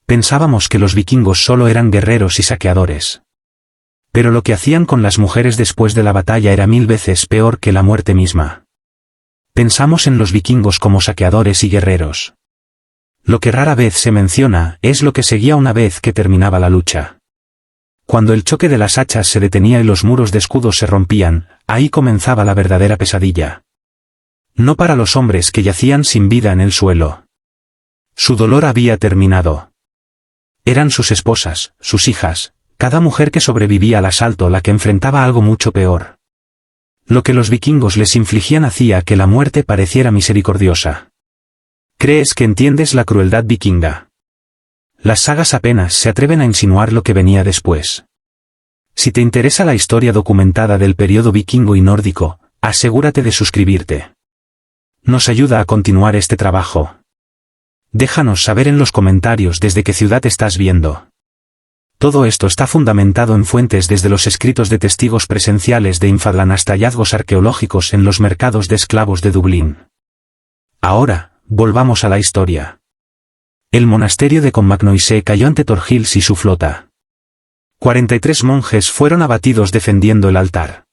Pensábamos que los vikingos solo eran guerreros y saqueadores. Pero lo que hacían con las mujeres después de la batalla era 1000 veces peor que la muerte misma. Pensamos en los vikingos como saqueadores y guerreros. Lo que rara vez se menciona es lo que seguía una vez que terminaba la lucha. Cuando el choque de las hachas se detenía y los muros de escudos se rompían, ahí comenzaba la verdadera pesadilla. No para los hombres que yacían sin vida en el suelo. Su dolor había terminado. Eran sus esposas, sus hijas, cada mujer que sobrevivía al asalto la que enfrentaba algo mucho peor. Lo que los vikingos les infligían hacía que la muerte pareciera misericordiosa. ¿Crees que entiendes la crueldad vikinga? Las sagas apenas se atreven a insinuar lo que venía después. Si te interesa la historia documentada del periodo vikingo y nórdico, asegúrate de suscribirte. Nos ayuda a continuar este trabajo. Déjanos saber en los comentarios desde qué ciudad estás viendo. Todo esto está fundamentado en fuentes desde los escritos de testigos presenciales de Infadlan hasta hallazgos arqueológicos en los mercados de esclavos de Dublín. Ahora, volvamos a la historia. El monasterio de Conmacnoise cayó ante Thorgils y su flota. 43 monjes fueron abatidos defendiendo el altar.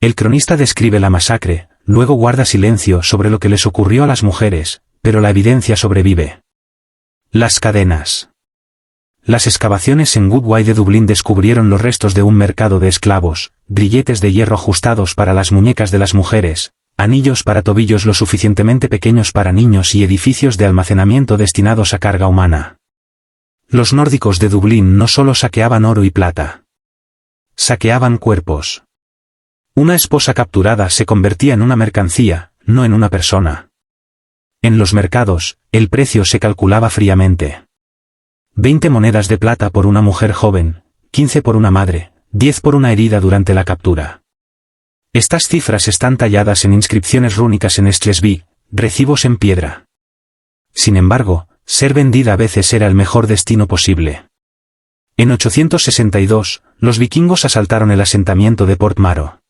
El cronista describe la masacre, luego guarda silencio sobre lo que les ocurrió a las mujeres, pero la evidencia sobrevive. Las cadenas. Las excavaciones en Goodway de Dublín descubrieron los restos de un mercado de esclavos, grilletes de hierro ajustados para las muñecas de las mujeres, anillos para tobillos lo suficientemente pequeños para niños y edificios de almacenamiento destinados a carga humana. Los nórdicos de Dublín no solo saqueaban oro y plata. Saqueaban cuerpos. Una esposa capturada se convertía en una mercancía, no en una persona. En los mercados, el precio se calculaba fríamente. 20 monedas de plata por una mujer joven, 15 por una madre, 10 por una herida durante la captura. Estas cifras están talladas en inscripciones rúnicas en Schleswig, recibos en piedra. Sin embargo, ser vendida a veces era el mejor destino posible. En 862, los vikingos asaltaron el asentamiento de Port Maro.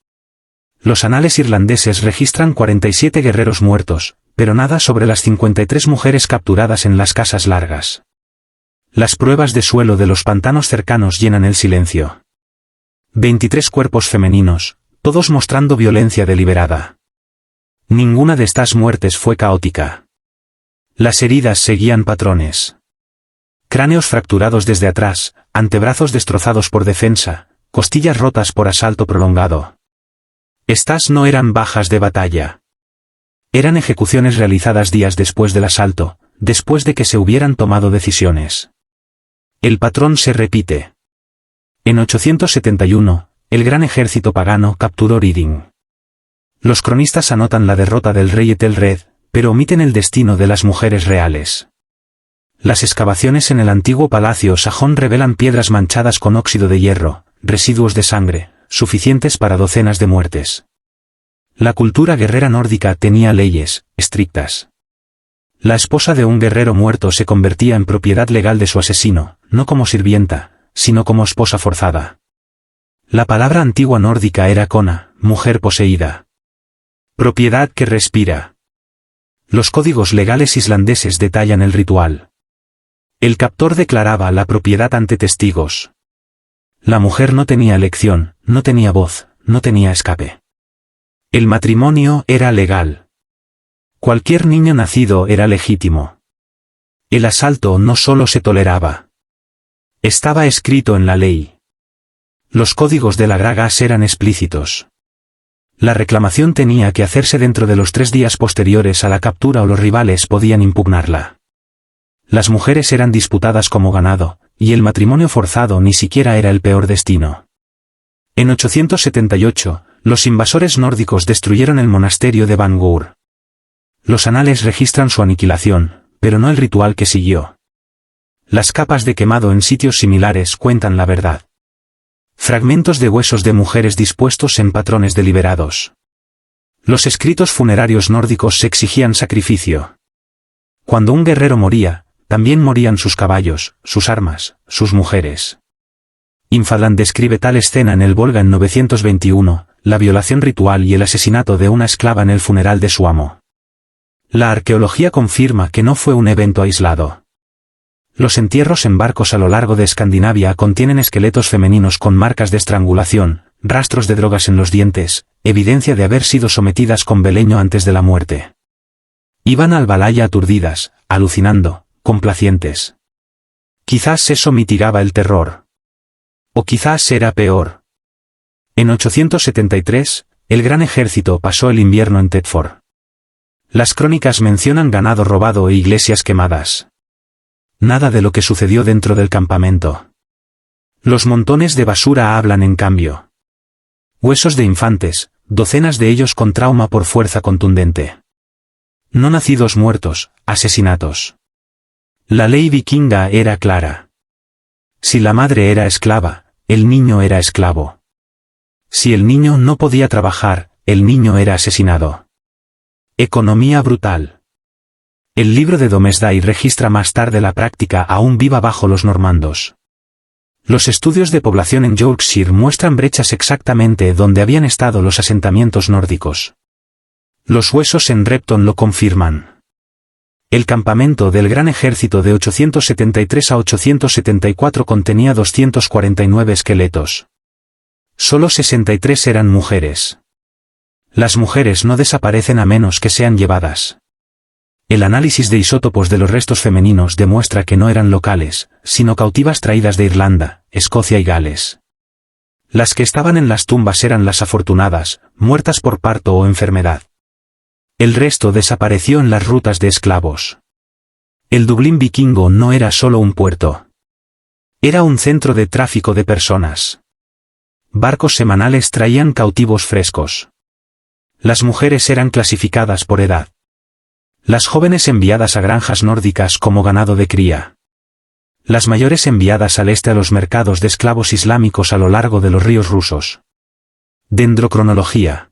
Los anales irlandeses registran 47 guerreros muertos, pero nada sobre las 53 mujeres capturadas en las casas largas. Las pruebas de suelo de los pantanos cercanos llenan el silencio. 23 cuerpos femeninos, todos mostrando violencia deliberada. Ninguna de estas muertes fue caótica. Las heridas seguían patrones. Cráneos fracturados desde atrás, antebrazos destrozados por defensa, costillas rotas por asalto prolongado. Estas no eran bajas de batalla. Eran ejecuciones realizadas días después del asalto, después de que se hubieran tomado decisiones. El patrón se repite. En 871, el gran ejército pagano capturó Reading. Los cronistas anotan la derrota del rey Ethelred, pero omiten el destino de las mujeres reales. Las excavaciones en el antiguo palacio sajón revelan piedras manchadas con óxido de hierro, residuos de sangre, suficientes para docenas de muertes. La cultura guerrera nórdica tenía leyes estrictas. La esposa de un guerrero muerto se convertía en propiedad legal de su asesino, no como sirvienta, sino como esposa forzada. La palabra antigua nórdica era kona, mujer poseída. Propiedad que respira. Los códigos legales islandeses detallan el ritual. El captor declaraba la propiedad ante testigos. La mujer no tenía elección, no tenía voz, no tenía escape. El matrimonio era legal. Cualquier niño nacido era legítimo. El asalto no solo se toleraba. Estaba escrito en la ley. Los códigos de la Gragas eran explícitos. La reclamación tenía que hacerse dentro de los 3 días posteriores a la captura o los rivales podían impugnarla. Las mujeres eran disputadas como ganado, y el matrimonio forzado ni siquiera era el peor destino. En 878, los invasores nórdicos destruyeron el monasterio de Bangor. Los anales registran su aniquilación, pero no el ritual que siguió. Las capas de quemado en sitios similares cuentan la verdad. Fragmentos de huesos de mujeres dispuestos en patrones deliberados. Los escritos funerarios nórdicos se exigían sacrificio. Cuando un guerrero moría, también morían sus caballos, sus armas, sus mujeres. Infadlan describe tal escena en el Volga en 921, la violación ritual y el asesinato de una esclava en el funeral de su amo. La arqueología confirma que no fue un evento aislado. Los entierros en barcos a lo largo de Escandinavia contienen esqueletos femeninos con marcas de estrangulación, rastros de drogas en los dientes, evidencia de haber sido sometidas con beleño antes de la muerte. Iban al Valhalla aturdidas, alucinando, complacientes. Quizás eso mitigaba el terror. O quizás era peor. En 873, el gran ejército pasó el invierno en Thetford. Las crónicas mencionan ganado robado e iglesias quemadas. Nada de lo que sucedió dentro del campamento. Los montones de basura hablan en cambio. Huesos de infantes, docenas de ellos con trauma por fuerza contundente. No nacidos muertos, asesinatos. La ley vikinga era clara. Si la madre era esclava, el niño era esclavo. Si el niño no podía trabajar, el niño era asesinado. Economía brutal. El libro de Domesday registra más tarde la práctica aún viva bajo los normandos. Los estudios de población en Yorkshire muestran brechas exactamente donde habían estado los asentamientos nórdicos. Los huesos en Repton lo confirman. El campamento del gran ejército de 873 a 874 contenía 249 esqueletos. Solo 63 eran mujeres. Las mujeres no desaparecen a menos que sean llevadas. El análisis de isótopos de los restos femeninos demuestra que no eran locales, sino cautivas traídas de Irlanda, Escocia y Gales. Las que estaban en las tumbas eran las afortunadas, muertas por parto o enfermedad. El resto desapareció en las rutas de esclavos. El Dublín vikingo no era solo un puerto. Era un centro de tráfico de personas. Barcos semanales traían cautivos frescos. Las mujeres eran clasificadas por edad. Las jóvenes enviadas a granjas nórdicas como ganado de cría. Las mayores enviadas al este a los mercados de esclavos islámicos a lo largo de los ríos rusos. Dendrocronología.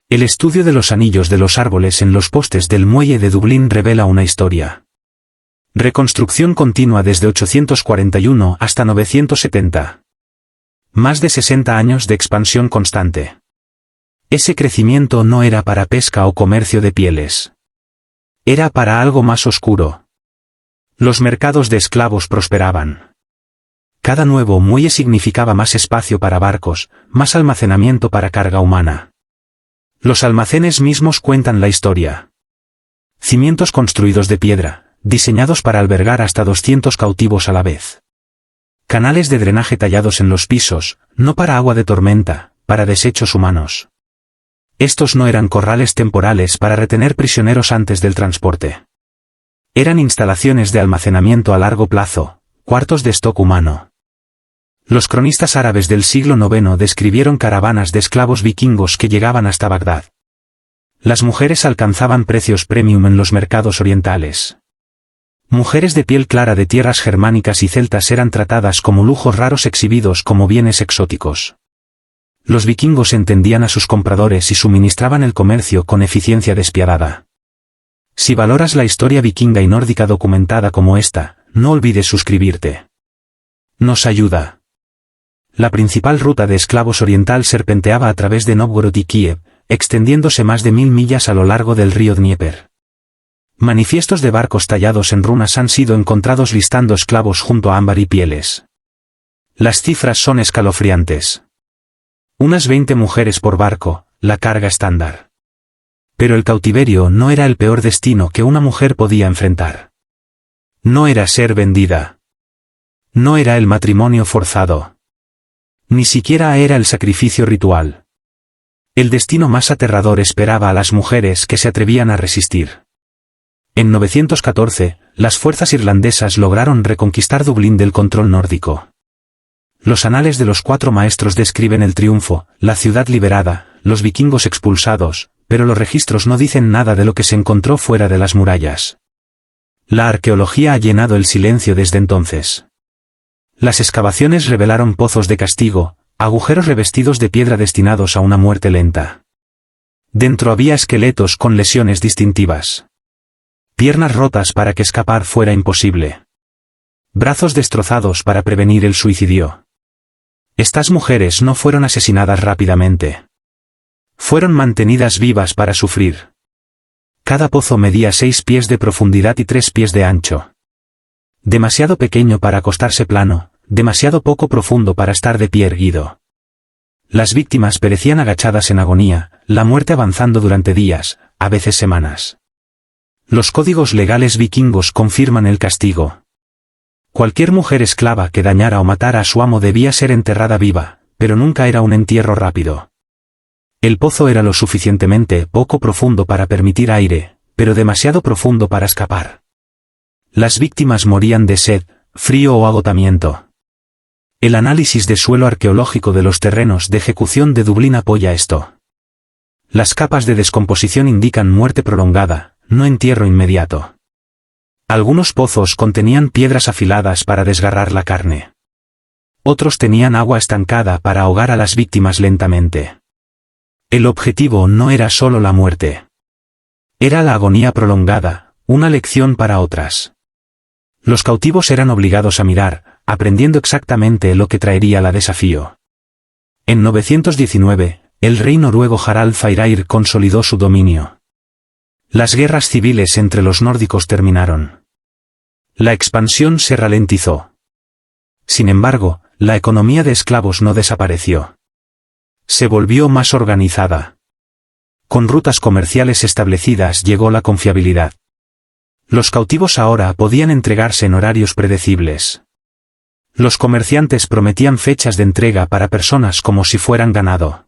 El estudio de los anillos de los árboles en los postes del muelle de Dublín revela una historia. Reconstrucción continua desde 841 hasta 970. Más de 60 años de expansión constante. Ese crecimiento no era para pesca o comercio de pieles. Era para algo más oscuro. Los mercados de esclavos prosperaban. Cada nuevo muelle significaba más espacio para barcos, más almacenamiento para carga humana. Los almacenes mismos cuentan la historia. Cimientos construidos de piedra, diseñados para albergar hasta 200 cautivos a la vez. Canales de drenaje tallados en los pisos, no para agua de tormenta, para desechos humanos. Estos no eran corrales temporales para retener prisioneros antes del transporte. Eran instalaciones de almacenamiento a largo plazo, cuartos de stock humano. Los cronistas árabes del siglo IX describieron caravanas de esclavos vikingos que llegaban hasta Bagdad. Las mujeres alcanzaban precios premium en los mercados orientales. Mujeres de piel clara de tierras germánicas y celtas eran tratadas como lujos raros exhibidos como bienes exóticos. Los vikingos entendían a sus compradores y suministraban el comercio con eficiencia despiadada. Si valoras la historia vikinga y nórdica documentada como esta, no olvides suscribirte. Nos ayuda. La principal ruta de esclavos oriental serpenteaba a través de Novgorod y Kiev, extendiéndose más de 1000 millas a lo largo del río Dnieper. Manifiestos de barcos tallados en runas han sido encontrados listando esclavos junto a ámbar y pieles. Las cifras son escalofriantes. Unas 20 mujeres por barco, la carga estándar. Pero el cautiverio no era el peor destino que una mujer podía enfrentar. No era ser vendida. No era el matrimonio forzado. Ni siquiera era el sacrificio ritual. El destino más aterrador esperaba a las mujeres que se atrevían a resistir. En 914, las fuerzas irlandesas lograron reconquistar Dublín del control nórdico. Los anales de los 4 maestros describen el triunfo, la ciudad liberada, los vikingos expulsados, pero los registros no dicen nada de lo que se encontró fuera de las murallas. La arqueología ha llenado el silencio desde entonces. Las excavaciones revelaron pozos de castigo, agujeros revestidos de piedra destinados a una muerte lenta. Dentro había esqueletos con lesiones distintivas. Piernas rotas para que escapar fuera imposible. Brazos destrozados para prevenir el suicidio. Estas mujeres no fueron asesinadas rápidamente. Fueron mantenidas vivas para sufrir. Cada pozo medía 6 pies de profundidad y 3 pies de ancho. Demasiado pequeño para acostarse plano, demasiado poco profundo para estar de pie erguido. Las víctimas perecían agachadas en agonía, la muerte avanzando durante días, a veces semanas. Los códigos legales vikingos confirman el castigo. Cualquier mujer esclava que dañara o matara a su amo debía ser enterrada viva, pero nunca era un entierro rápido. El pozo era lo suficientemente poco profundo para permitir aire, pero demasiado profundo para escapar. Las víctimas morían de sed, frío o agotamiento. El análisis de suelo arqueológico de los terrenos de ejecución de Dublín apoya esto. Las capas de descomposición indican muerte prolongada, no entierro inmediato. Algunos pozos contenían piedras afiladas para desgarrar la carne. Otros tenían agua estancada para ahogar a las víctimas lentamente. El objetivo no era solo la muerte. Era la agonía prolongada, una lección para otras. Los cautivos eran obligados a mirar, aprendiendo exactamente lo que traería la desafío. En 919, el rey noruego Harald Fairair consolidó su dominio. Las guerras civiles entre los nórdicos terminaron. La expansión se ralentizó. Sin embargo, la economía de esclavos no desapareció. Se volvió más organizada. Con rutas comerciales establecidas llegó la confiabilidad. Los cautivos ahora podían entregarse en horarios predecibles. Los comerciantes prometían fechas de entrega para personas como si fueran ganado.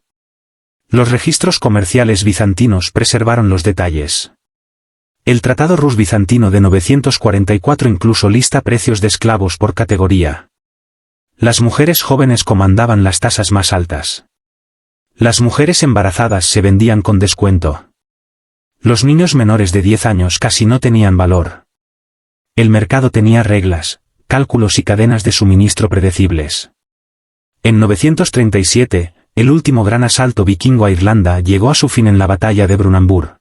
Los registros comerciales bizantinos preservaron los detalles. El Tratado Rus-Bizantino de 944 incluso lista precios de esclavos por categoría. Las mujeres jóvenes comandaban las tasas más altas. Las mujeres embarazadas se vendían con descuento. Los niños menores de 10 años casi no tenían valor. El mercado tenía reglas, cálculos y cadenas de suministro predecibles. En 937, el último gran asalto vikingo a Irlanda llegó a su fin en la batalla de Brunanburh.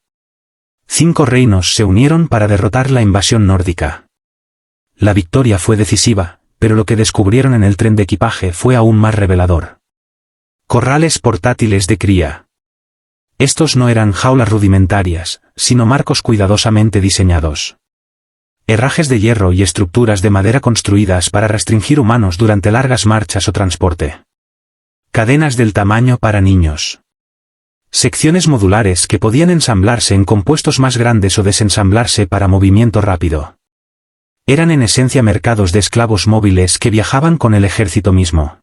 5 reinos se unieron para derrotar la invasión nórdica. La victoria fue decisiva, pero lo que descubrieron en el tren de equipaje fue aún más revelador. Corrales portátiles de cría. Estos no eran jaulas rudimentarias, sino marcos cuidadosamente diseñados. Herrajes de hierro y estructuras de madera construidas para restringir humanos durante largas marchas o transporte. Cadenas del tamaño para niños. Secciones modulares que podían ensamblarse en compuestos más grandes o desensamblarse para movimiento rápido. Eran en esencia mercados de esclavos móviles que viajaban con el ejército mismo.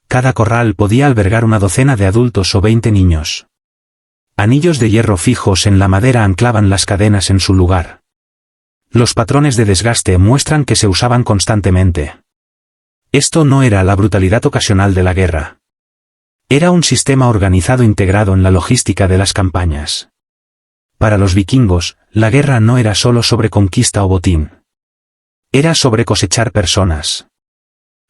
Cada corral podía albergar una docena de adultos o 20 niños. Anillos de hierro fijos en la madera anclaban las cadenas en su lugar. Los patrones de desgaste muestran que se usaban constantemente. Esto no era la brutalidad ocasional de la guerra. Era un sistema organizado integrado en la logística de las campañas. Para los vikingos, la guerra no era solo sobre conquista o botín. Era sobre cosechar personas.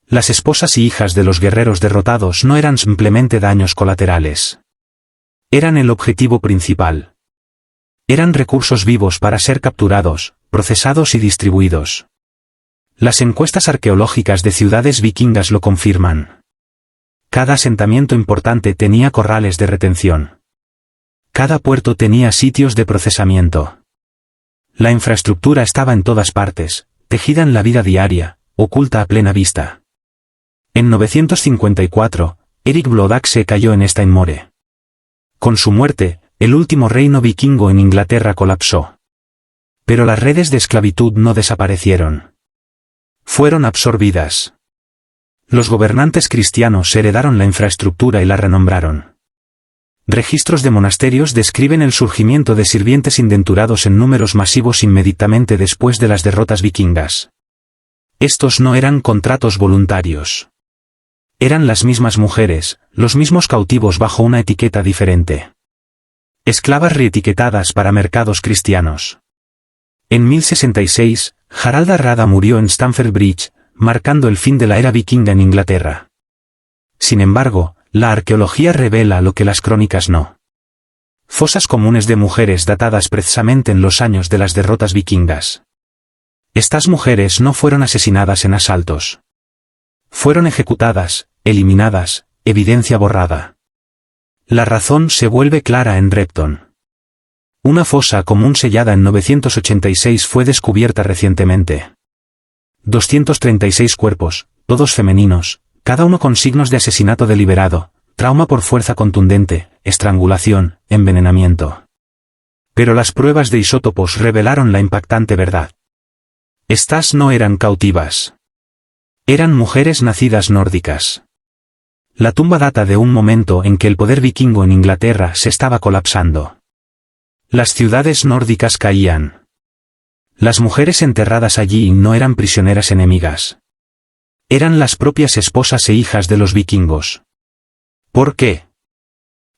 Las esposas y hijas de los guerreros derrotados no eran simplemente daños colaterales. Eran el objetivo principal. Eran recursos vivos para ser capturados, procesados y distribuidos. Las encuestas arqueológicas de ciudades vikingas lo confirman. Cada asentamiento importante tenía corrales de retención. Cada puerto tenía sitios de procesamiento. La infraestructura estaba en todas partes, tejida en la vida diaria, oculta a plena vista. En 954, Erik Bloodaxe cayó en Steinmoore. Con su muerte, el último reino vikingo en Inglaterra colapsó. Pero las redes de esclavitud no desaparecieron. Fueron absorbidas. Los gobernantes cristianos heredaron la infraestructura y la renombraron. Registros de monasterios describen el surgimiento de sirvientes indenturados en números masivos inmediatamente después de las derrotas vikingas. Estos no eran contratos voluntarios. Eran las mismas mujeres, los mismos cautivos bajo una etiqueta diferente. Esclavas reetiquetadas para mercados cristianos. En 1066, Harald Hardrada murió en Stamford Bridge, marcando el fin de la era vikinga en Inglaterra. Sin embargo, la arqueología revela lo que las crónicas no. Fosas comunes de mujeres datadas precisamente en los años de las derrotas vikingas. Estas mujeres no fueron asesinadas en asaltos. Fueron ejecutadas, eliminadas, evidencia borrada. La razón se vuelve clara en Repton. Una fosa común sellada en 986 fue descubierta recientemente. 236 cuerpos, todos femeninos, cada uno con signos de asesinato deliberado, trauma por fuerza contundente, estrangulación, envenenamiento. Pero las pruebas de isótopos revelaron la impactante verdad. Estas no eran cautivas. Eran mujeres nacidas nórdicas. La tumba data de un momento en que el poder vikingo en Inglaterra se estaba colapsando. Las ciudades nórdicas caían. Las mujeres enterradas allí no eran prisioneras enemigas. Eran las propias esposas e hijas de los vikingos. ¿Por qué?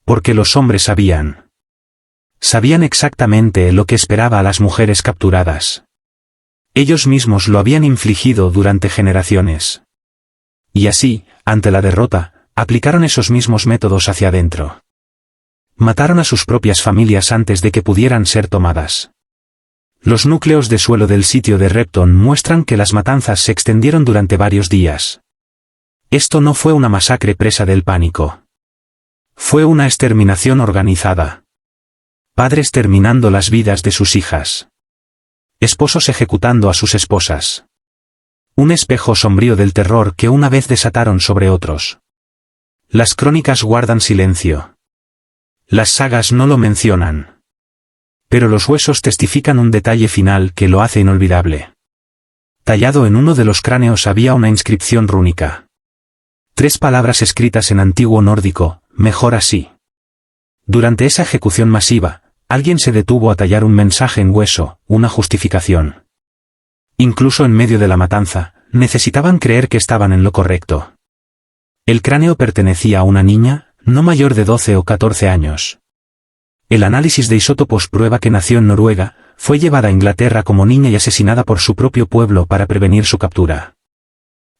Porque los hombres sabían. Sabían exactamente lo que esperaba a las mujeres capturadas. Ellos mismos lo habían infligido durante generaciones. Y así, ante la derrota, aplicaron esos mismos métodos hacia adentro. Mataron a sus propias familias antes de que pudieran ser tomadas. Los núcleos de suelo del sitio de Repton muestran que las matanzas se extendieron durante varios días. Esto no fue una masacre presa del pánico. Fue una exterminación organizada. Padres terminando las vidas de sus hijas. Esposos ejecutando a sus esposas. Un espejo sombrío del terror que una vez desataron sobre otros. Las crónicas guardan silencio. Las sagas no lo mencionan. Pero los huesos testifican un detalle final que lo hace inolvidable. Tallado en uno de los cráneos había una inscripción rúnica. 3 palabras escritas en antiguo nórdico: mejor así. Durante esa ejecución masiva, alguien se detuvo a tallar un mensaje en hueso, una justificación. Incluso en medio de la matanza, necesitaban creer que estaban en lo correcto. El cráneo pertenecía a una niña, no mayor de 12 o 14 años. El análisis de isótopos prueba que nació en Noruega, fue llevada a Inglaterra como niña y asesinada por su propio pueblo para prevenir su captura.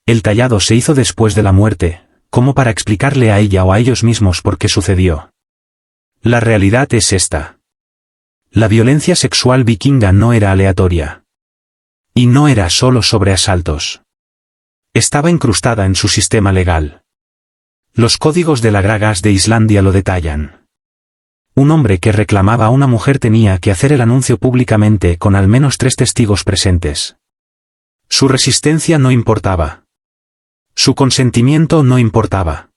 El tallado se hizo después de la muerte, como para explicarle a ella o a ellos mismos por qué sucedió. La realidad es esta. La violencia sexual vikinga no era aleatoria. Y no era solo sobre asaltos. Estaba incrustada en su sistema legal. Los códigos de la Gragas de Islandia lo detallan. Un hombre que reclamaba a una mujer tenía que hacer el anuncio públicamente con al menos 3 testigos presentes. Su resistencia no importaba. Su consentimiento no importaba.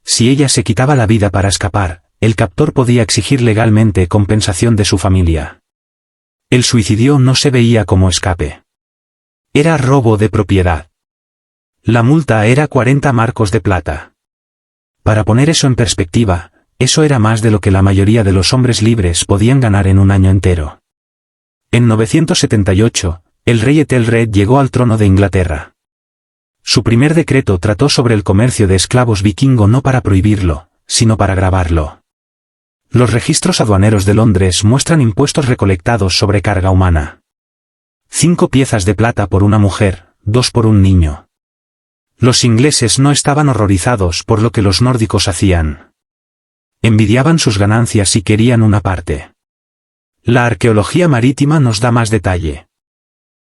Si ella se quitaba la vida para escapar, el captor podía exigir legalmente compensación de su familia. El suicidio no se veía como escape. Era robo de propiedad. La multa era 40 marcos de plata. Para poner eso en perspectiva, eso era más de lo que la mayoría de los hombres libres podían ganar en un año entero. En 978, el rey Ethelred llegó al trono de Inglaterra. Su primer decreto trató sobre el comercio de esclavos vikingo no para prohibirlo, sino para gravarlo. Los registros aduaneros de Londres muestran impuestos recolectados sobre carga humana. 5 piezas de plata por una mujer, 2 por un niño. Los ingleses no estaban horrorizados por lo que los nórdicos hacían. Envidiaban sus ganancias y querían una parte. La arqueología marítima nos da más detalle.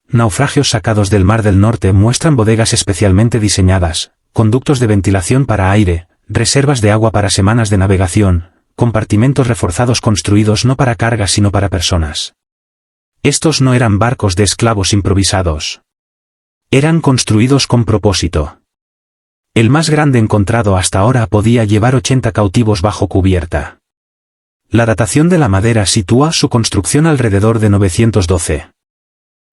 Naufragios sacados del Mar del Norte muestran bodegas especialmente diseñadas, conductos de ventilación para aire, reservas de agua para semanas de navegación, compartimentos reforzados construidos no para cargas sino para personas. Estos no eran barcos de esclavos improvisados. Eran construidos con propósito. El más grande encontrado hasta ahora podía llevar 80 cautivos bajo cubierta. La datación de la madera sitúa su construcción alrededor de 912.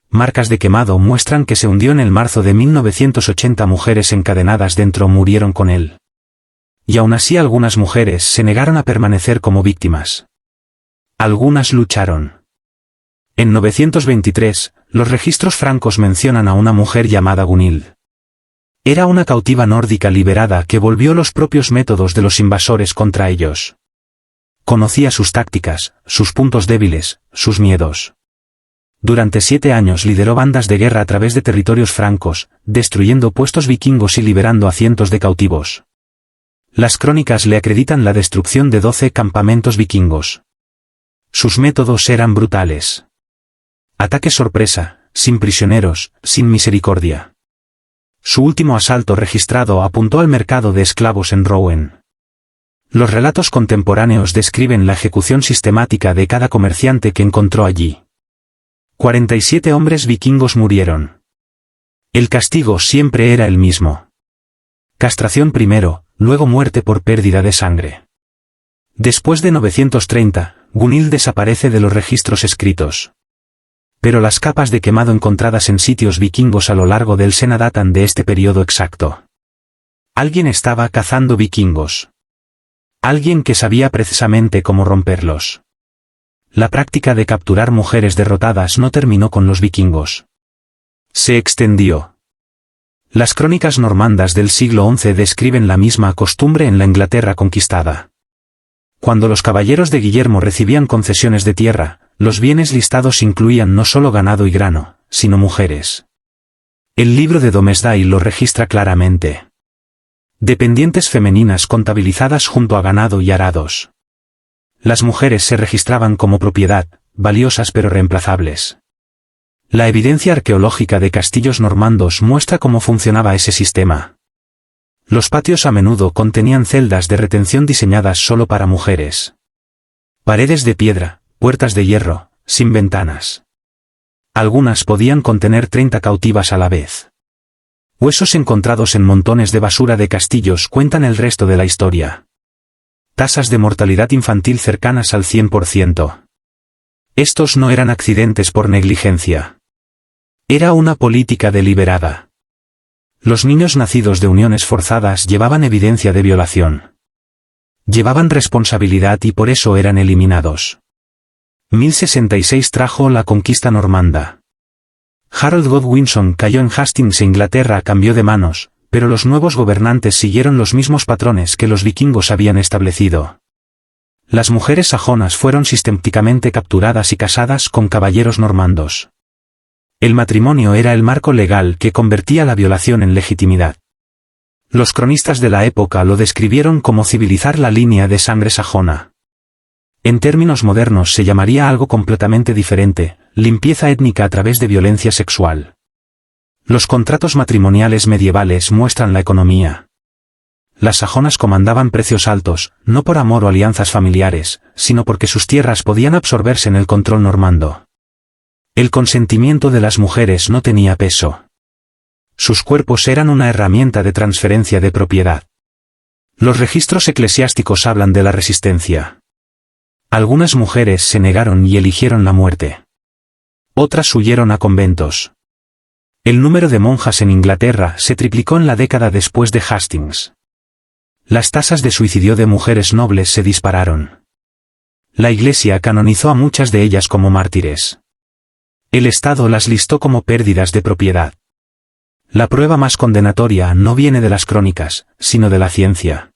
Marcas de quemado muestran que se hundió en el marzo de 1980. Mujeres encadenadas dentro murieron con él. Y aún así algunas mujeres se negaron a permanecer como víctimas. Algunas lucharon. En 923, los registros francos mencionan a una mujer llamada Gunhild. Era una cautiva nórdica liberada que volvió los propios métodos de los invasores contra ellos. Conocía sus tácticas, sus puntos débiles, sus miedos. Durante 7 años lideró bandas de guerra a través de territorios francos, destruyendo puestos vikingos y liberando a cientos de cautivos. Las crónicas le acreditan la destrucción de 12 campamentos vikingos. Sus métodos eran brutales. Ataque sorpresa, sin prisioneros, sin misericordia. Su último asalto registrado apuntó al mercado de esclavos en Rouen. Los relatos contemporáneos describen la ejecución sistemática de cada comerciante que encontró allí. 47 hombres vikingos murieron. El castigo siempre era el mismo. Castración primero, luego muerte por pérdida de sangre. Después de 930, Gunhild desaparece de los registros escritos. Pero las capas de quemado encontradas en sitios vikingos a lo largo del Sena datan de este periodo exacto. Alguien estaba cazando vikingos. Alguien que sabía precisamente cómo romperlos. La práctica de capturar mujeres derrotadas no terminó con los vikingos. Se extendió. Las crónicas normandas del siglo XI describen la misma costumbre en la Inglaterra conquistada. Cuando los caballeros de Guillermo recibían concesiones de tierra, los bienes listados incluían no solo ganado y grano, sino mujeres. El libro de Domesday lo registra claramente. Dependientes femeninas contabilizadas junto a ganado y arados. Las mujeres se registraban como propiedad, valiosas pero reemplazables. La evidencia arqueológica de castillos normandos muestra cómo funcionaba ese sistema. Los patios a menudo contenían celdas de retención diseñadas solo para mujeres. Paredes de piedra, puertas de hierro, sin ventanas. Algunas podían contener 30 cautivas a la vez. Huesos encontrados en montones de basura de castillos cuentan el resto de la historia. Tasas de mortalidad infantil cercanas al 100%. Estos no eran accidentes por negligencia. Era una política deliberada. Los niños nacidos de uniones forzadas llevaban evidencia de violación. Llevaban responsabilidad y por eso eran eliminados. 1066 trajo la conquista normanda. Harold Godwinson cayó en Hastings e Inglaterra cambió de manos, pero los nuevos gobernantes siguieron los mismos patrones que los vikingos habían establecido. Las mujeres sajonas fueron sistemáticamente capturadas y casadas con caballeros normandos. El matrimonio era el marco legal que convertía la violación en legitimidad. Los cronistas de la época lo describieron como civilizar la línea de sangre sajona. En términos modernos se llamaría algo completamente diferente, limpieza étnica a través de violencia sexual. Los contratos matrimoniales medievales muestran la economía. Las sajonas comandaban precios altos, no por amor o alianzas familiares, sino porque sus tierras podían absorberse en el control normando. El consentimiento de las mujeres no tenía peso. Sus cuerpos eran una herramienta de transferencia de propiedad. Los registros eclesiásticos hablan de la resistencia. Algunas mujeres se negaron y eligieron la muerte. Otras huyeron a conventos. El número de monjas en Inglaterra se triplicó en la década después de Hastings. Las tasas de suicidio de mujeres nobles se dispararon. La Iglesia canonizó a muchas de ellas como mártires. El Estado las listó como pérdidas de propiedad. La prueba más condenatoria no viene de las crónicas, sino de la ciencia.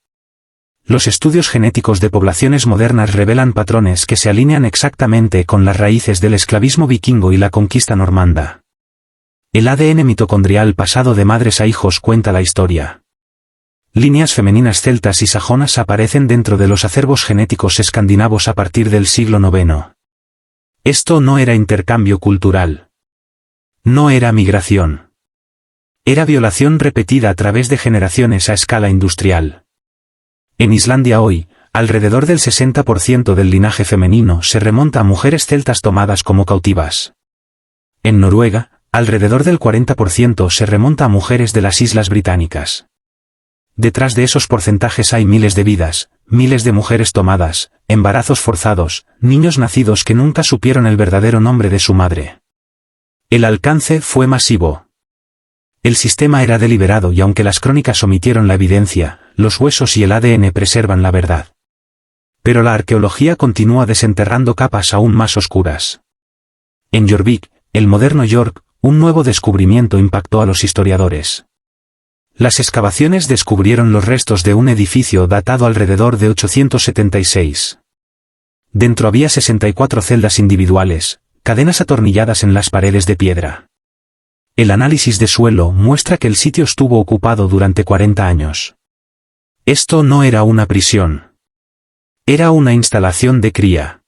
Los estudios genéticos de poblaciones modernas revelan patrones que se alinean exactamente con las raíces del esclavismo vikingo y la conquista normanda. El ADN mitocondrial pasado de madres a hijos cuenta la historia. Líneas femeninas celtas y sajonas aparecen dentro de los acervos genéticos escandinavos a partir del siglo IX. Esto no era intercambio cultural. No era migración. Era violación repetida a través de generaciones a escala industrial. En Islandia hoy, alrededor del 60% del linaje femenino se remonta a mujeres celtas tomadas como cautivas. En Noruega, alrededor del 40% se remonta a mujeres de las Islas Británicas. Detrás de esos porcentajes hay miles de vidas, miles de mujeres tomadas, embarazos forzados, niños nacidos que nunca supieron el verdadero nombre de su madre. El alcance fue masivo. El sistema era deliberado y aunque las crónicas omitieron la evidencia, los huesos y el ADN preservan la verdad. Pero la arqueología continúa desenterrando capas aún más oscuras. En Jorvik, el moderno York, un nuevo descubrimiento impactó a los historiadores. Las excavaciones descubrieron los restos de un edificio datado alrededor de 876. Dentro había 64 celdas individuales, cadenas atornilladas en las paredes de piedra. El análisis de suelo muestra que el sitio estuvo ocupado durante 40 años. Esto no era una prisión. Era una instalación de cría.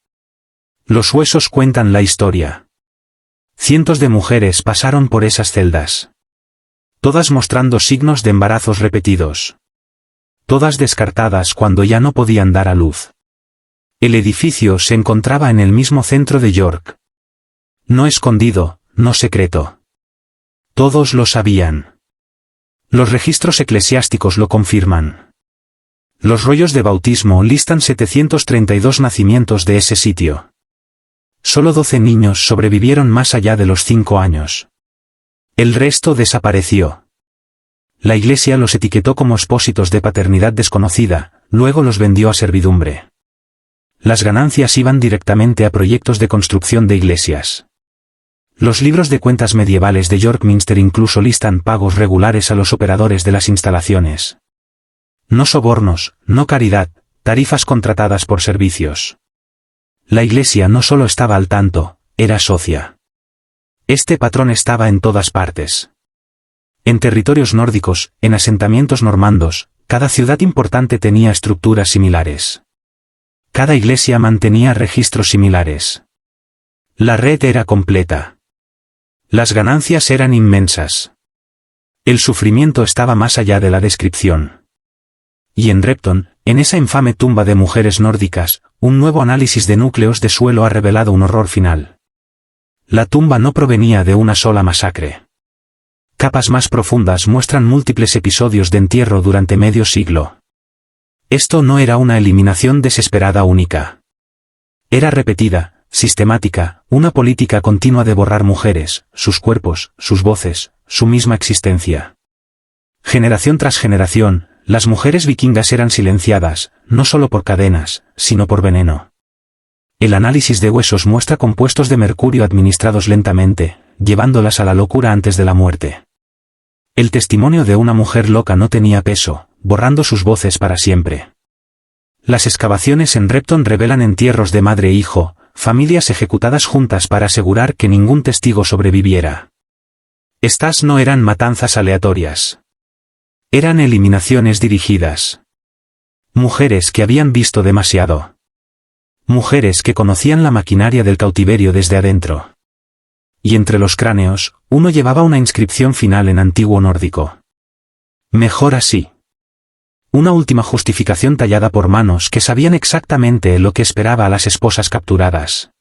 Los huesos cuentan la historia. Cientos de mujeres pasaron por esas celdas. Todas mostrando signos de embarazos repetidos. Todas descartadas cuando ya no podían dar a luz. El edificio se encontraba en el mismo centro de York. No escondido, no secreto. Todos lo sabían. Los registros eclesiásticos lo confirman. Los rollos de bautismo listan 732 nacimientos de ese sitio. Solo 12 niños sobrevivieron más allá de los 5 años. El resto desapareció. La Iglesia los etiquetó como expósitos de paternidad desconocida, luego los vendió a servidumbre. Las ganancias iban directamente a proyectos de construcción de iglesias. Los libros de cuentas medievales de York Minster incluso listan pagos regulares a los operadores de las instalaciones. No sobornos, no caridad, tarifas contratadas por servicios. La Iglesia no solo estaba al tanto, era socia. Este patrón estaba en todas partes. En territorios nórdicos, en asentamientos normandos, cada ciudad importante tenía estructuras similares. Cada iglesia mantenía registros similares. La red era completa. Las ganancias eran inmensas. El sufrimiento estaba más allá de la descripción. Y en Repton, en esa infame tumba de mujeres nórdicas, un nuevo análisis de núcleos de suelo ha revelado un horror final. La tumba no provenía de una sola masacre. Capas más profundas muestran múltiples episodios de entierro durante medio siglo. Esto no era una eliminación desesperada única. Era repetida, sistemática, una política continua de borrar mujeres, sus cuerpos, sus voces, su misma existencia. Generación tras generación, las mujeres vikingas eran silenciadas, no solo por cadenas, sino por veneno. El análisis de huesos muestra compuestos de mercurio administrados lentamente, llevándolas a la locura antes de la muerte. El testimonio de una mujer loca no tenía peso, borrando sus voces para siempre. Las excavaciones en Repton revelan entierros de madre e hijo, familias ejecutadas juntas para asegurar que ningún testigo sobreviviera. Estas no eran matanzas aleatorias. Eran eliminaciones dirigidas. Mujeres que habían visto demasiado. Mujeres que conocían la maquinaria del cautiverio desde adentro. Y entre los cráneos, uno llevaba una inscripción final en antiguo nórdico. Mejor así. Una última justificación tallada por manos que sabían exactamente lo que esperaba a las esposas capturadas.